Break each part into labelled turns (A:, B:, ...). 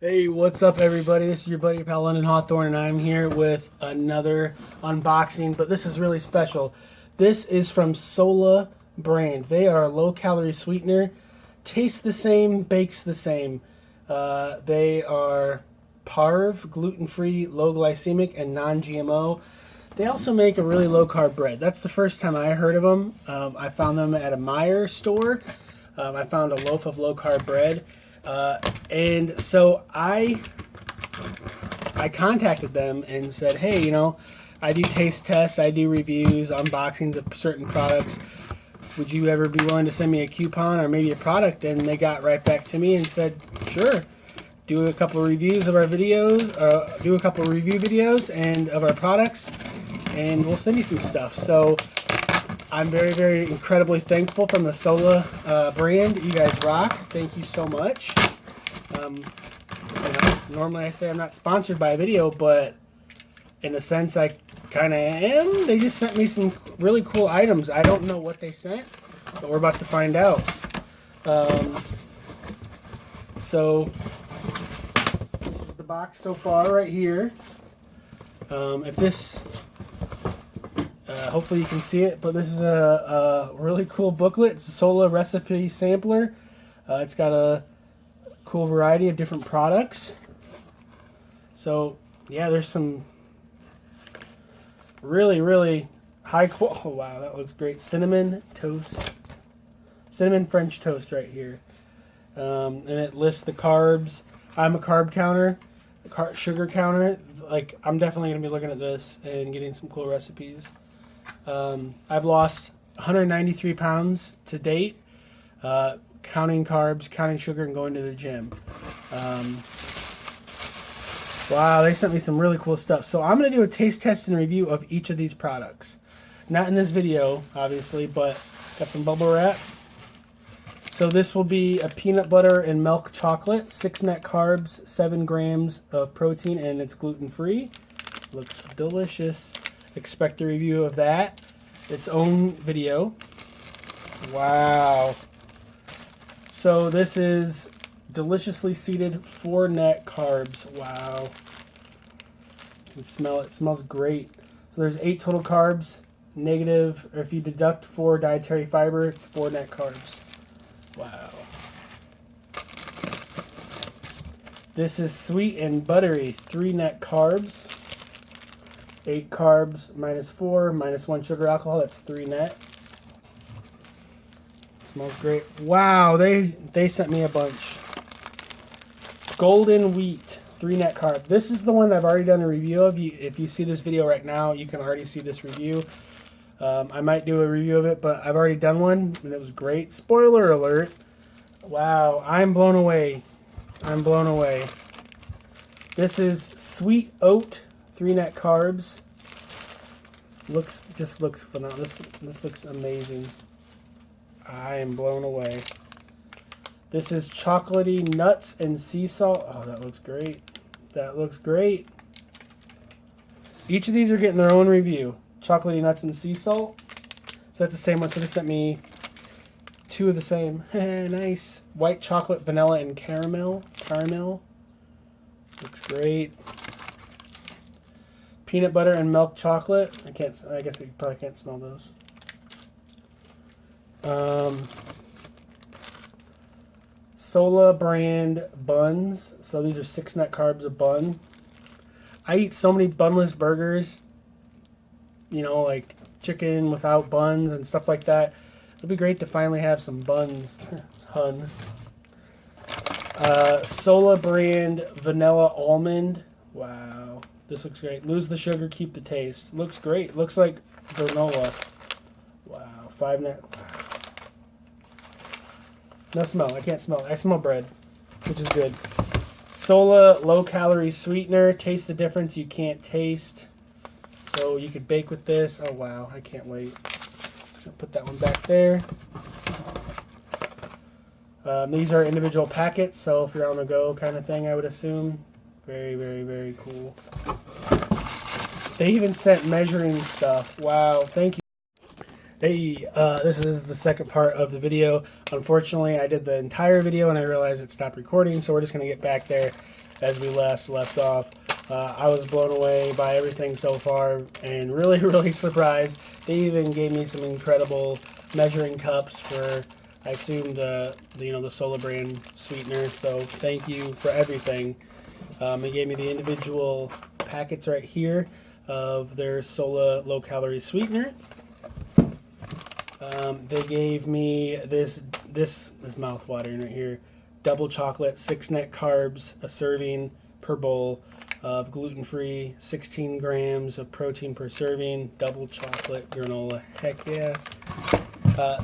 A: Hey, what's up everybody? This is your buddy pal London Hawthorne and I'm here with another unboxing, but this is really special. This is from SOLA brand. They are a low-calorie sweetener. Tastes the same, bakes the same. They are parv, gluten-free, low glycemic, and non-GMO. They also make a really low-carb bread. That's the first time I heard of them. I found them at a Meijer store. I found a loaf of low-carb bread. And so I contacted them and said, hey, I do taste tests, I do reviews, unboxings of certain products. Would you ever be willing to send me a coupon or maybe a product? And they got right back to me and said, sure. Do a couple of reviews of our videos, do a couple of review videos and of our products, and we'll send you some stuff. So I'm very incredibly thankful from the SOLA brand. You guys rock. Thank you so much. Normally I say I'm not sponsored by a video, but in a sense I kind of am. They just sent me some really cool items. I don't know what they sent, but we're about to find out. So this is the box so far right here. If this hopefully you can see it, but this is a really cool booklet. It's a SOLA recipe sampler. It's got a cool variety of different products. So yeah, there's some really high quality. Oh wow, that looks great. Cinnamon French toast right here. And it lists the carbs. I'm a carb counter, sugar counter. Like, I'm definitely gonna be looking at this and getting some cool recipes. I've lost 193 pounds to date, counting carbs, counting sugar, and going to the gym. Wow, they sent me some really cool stuff. So I'm going to do a taste test and review of each of these products. Not in this video, obviously, but got some bubble wrap. So this will be a peanut butter and milk chocolate, 6 net carbs, 7 grams of protein, and it's gluten-free. Looks delicious. Expect a review of that. Its own video. Wow. So this is deliciously seeded 4 net carbs. Wow. You can smell it. It smells great. So there's 8 total carbs. Negative, or if you deduct 4 dietary fiber, it's 4 net carbs. Wow. This is sweet and buttery, 3 net carbs. 8 carbs minus 4 minus 1 sugar alcohol, that's 3 net. Smells great. Wow, they sent me a bunch. Golden wheat, 3 net carb. This is the one I've already done a review of. If you see this video right now, you can already see this review. I might do a review of it, but I've already done one and it was great. Spoiler alert. Wow, I'm blown away. I'm blown away. This is sweet oat, 3 net carbs. Just looks phenomenal. This looks amazing. I am blown away. This is chocolatey nuts and sea salt. Oh, that looks great. That looks great. Each of these are getting their own review. Chocolatey nuts and sea salt. So that's the same one. So they sent me 2 of the same. Nice. White chocolate, vanilla, and caramel. Looks great. Peanut butter and milk chocolate. I guess you probably can't smell those. SOLA brand buns. So these are 6 net carbs a bun. I eat so many bunless burgers. Like chicken without buns and stuff like that. It'd be great to finally have some buns. Hun. SOLA brand vanilla almond. Wow. This looks great. Lose the sugar, keep the taste. Looks great. Looks like granola. Wow. 5 net. No smell. I can't smell. I smell bread, which is good. SOLA low-calorie sweetener. Taste the difference you can't taste. So you could bake with this. Oh, wow. I can't wait. I'll put that one back there. These are individual packets, so if you're on the go kind of thing, I would assume. Very cool. They even sent measuring stuff. Wow. Thank you. Hey, this is the second part of the video. Unfortunately, I did the entire video and I realized it stopped recording, so we're just going to get back there. as we last left off. I was blown away by everything so far and really, really surprised. They even gave me some incredible measuring cups for, I assume, the SOLA brand sweetener. So thank you for everything. They gave me the individual packets right here of their SOLA low-calorie sweetener. They gave me this is mouth-watering right here. Double chocolate, 6 net carbs, a serving per bowl of gluten-free, 16 grams of protein per serving, double chocolate granola. Heck yeah.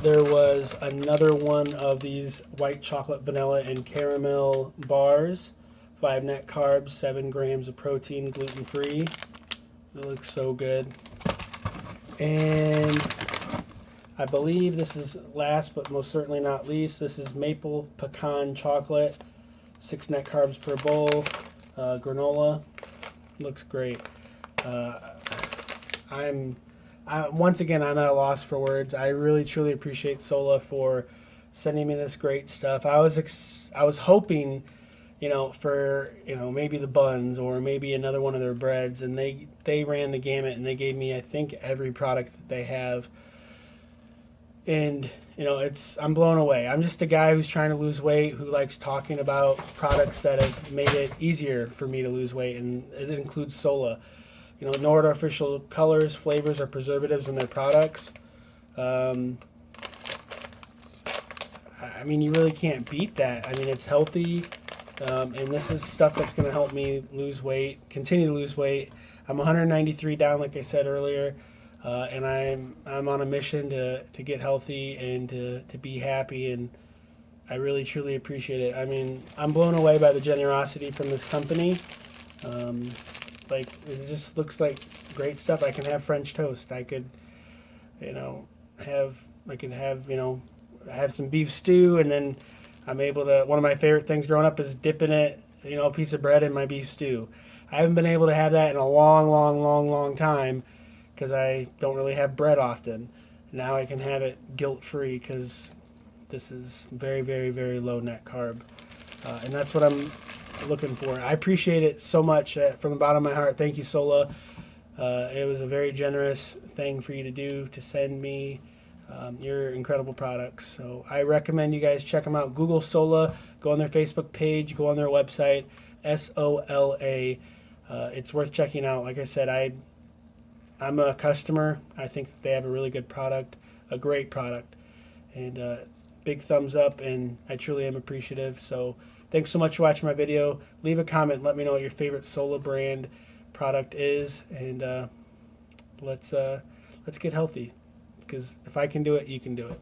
A: There was another one of these white chocolate, vanilla, and caramel bars, 5 net carbs, 7 grams of protein, gluten-free. It looks so good. And I believe this is last but most certainly not least. This is maple pecan chocolate, 6 net carbs per bowl, granola. Looks great. Once again, I'm at a loss for words. I really truly appreciate SOLA for sending me this great stuff. I was hoping, for maybe the buns or maybe another one of their breads, and they ran the gamut and they gave me, I think, every product that they have. And I'm blown away. I'm just a guy who's trying to lose weight, who likes talking about products that have made it easier for me to lose weight, and it includes SOLA. No artificial colors, flavors, or preservatives in their products. I mean, you really can't beat that. I mean, it's healthy, and this is stuff that's going to help me lose weight, continue to lose weight. I'm 193 down, like I said earlier. And I'm on a mission to get healthy and to be happy, and I really truly appreciate it. I mean, I'm blown away by the generosity from this company. It just looks like great stuff. I can have French toast. I could, have some beef stew, and then I'm able to. One of my favorite things growing up is dipping a piece of bread in my beef stew. I haven't been able to have that in a long time, because I don't really have bread often. Now I can have it guilt-free because this is very, very, very low net carb. And that's what I'm looking for. I appreciate it so much from the bottom of my heart. Thank you, SOLA. It was a very generous thing for you to do, to send me your incredible products. So I recommend you guys check them out. Google SOLA, go on their Facebook page, go on their website, SOLA. It's worth checking out. Like I said, I'm a customer. I think they have a really good product, a great product, and big thumbs up, and I truly am appreciative. So thanks so much for watching my video. Leave a comment. Let me know what your favorite SOLA brand product is, and let's get healthy, because if I can do it, you can do it.